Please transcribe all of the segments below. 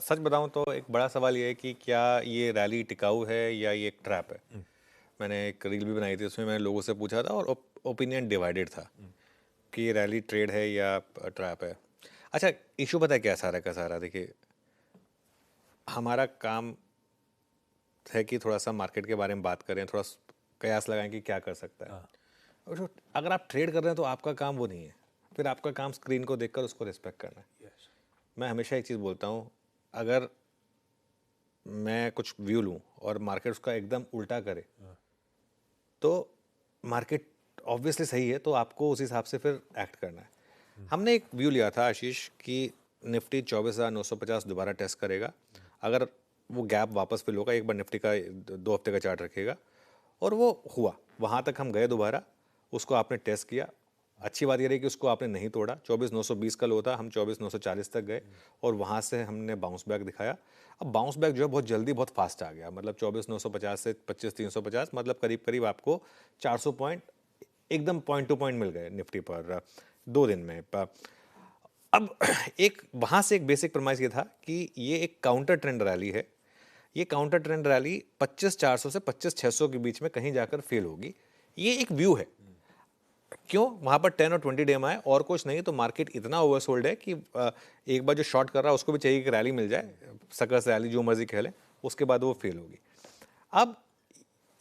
सच बताऊं तो एक बड़ा सवाल ये है कि क्या ये रैली टिकाऊ है या ये एक ट्रैप है। मैंने एक रील भी बनाई थी, उसमें मैंने लोगों से पूछा था और ओपिनियन डिवाइडेड था कि ये रैली ट्रेड है या ट्रैप है। अच्छा, इशू पता है क्या सारा का सारा, देखिए हमारा काम है कि थोड़ा सा मार्केट के बारे में बात करें, थोड़ा कयास लगाएं कि क्या कर सकता है। और अगर आप ट्रेड कर रहे हैं तो आपका काम वो नहीं है, फिर आपका काम स्क्रीन को देखकर उसको रिस्पेक्ट करना है। मैं हमेशा एक चीज़ बोलता हूँ, अगर मैं कुछ व्यू लूँ और मार्केट उसका एकदम उल्टा करे तो मार्केट ऑब्वियसली सही है, तो आपको उस हिसाब से फिर एक्ट करना है। हमने एक व्यू लिया था आशीष कि निफ्टी 24,950 दोबारा टेस्ट करेगा। अगर वो गैप वापस फिल होगा, एक बार निफ्टी का 2 हफ्ते का चार्ट रखेगा, और वो हुआ, वहाँ तक हम गए दोबारा, उसको आपने टेस्ट किया। अच्छी बात ये रही कि उसको आपने नहीं तोड़ा। 24,920 का लो था, हम 24,940 तक गए और वहाँ से हमने बाउंस बैक दिखाया। अब बाउंस बैक जो है बहुत जल्दी बहुत फास्ट आ गया, मतलब 24,950 से 25,350, मतलब करीब करीब आपको 400 पॉइंट एकदम पॉइंट टू पॉइंट मिल गए निफ्टी पर 2 दिन में। अब एक वहाँ से एक बेसिक प्रमाइस ये था कि ये एक काउंटर ट्रेंड रैली है। ये काउंटर ट्रेंड रैली 25,400 से 25,600 के बीच में कहीं जाकर फेल होगी। ये एक व्यू है। क्यों? वहाँ पर 10 और 20 डे में है और कुछ नहीं, तो मार्केट इतना ओवरसोल्ड है कि एक बार जो शॉर्ट कर रहा है उसको भी चाहिए कि रैली मिल जाए, सकस रैली जो मर्जी कह लें, उसके बाद वो फेल होगी। अब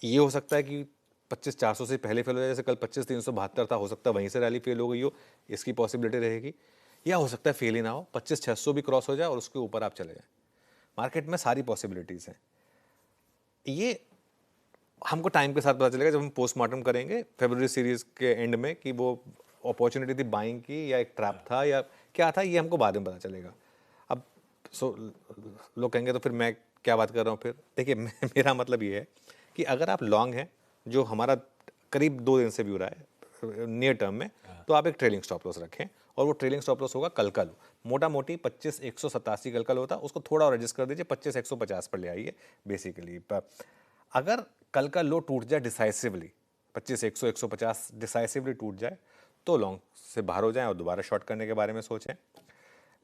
ये हो सकता है कि 25,400 से पहले फेल हो जाए, जैसे कल 25,372 था, हो सकता है वहीं से रैली फेल हो गई हो, इसकी पॉसिबिलिटी रहेगी। या हो सकता है फेल ही ना हो, 25,600 भी क्रॉस हो जाए और उसके ऊपर आप चले जाएं। मार्केट में सारी पॉसिबिलिटीज़ हैं। ये हमको टाइम के साथ पता चलेगा जब हम पोस्टमार्टम करेंगे फरवरी सीरीज के एंड में कि वो अपॉर्चुनिटी थी बाइंग की या एक ट्रैप था या क्या था, ये हमको बाद में पता चलेगा। अब लोग कहेंगे तो फिर मैं क्या बात कर रहा हूँ फिर। देखिए मेरा मतलब ये है कि अगर आप लॉन्ग हैं, जो हमारा करीब 2 दिन से व्यू रहा है नियर टर्म में, तो आप एक ट्रेलिंग स्टॉप लॉस रखें, और वो ट्रेलिंग स्टॉप लॉस होगा कल का लो। मोटा मोटी 25,187 कल का लो था, उसको थोड़ा और एडजस्ट कर दीजिए, 25,150 पर ले आइए बेसिकली। अगर कल का लो टूट जाए डिसाइसिवली, 25,100 150 डिसाइसिवली टूट जाए, तो लॉन्ग से बाहर हो जाएं और दोबारा शॉर्ट करने के बारे में सोचें।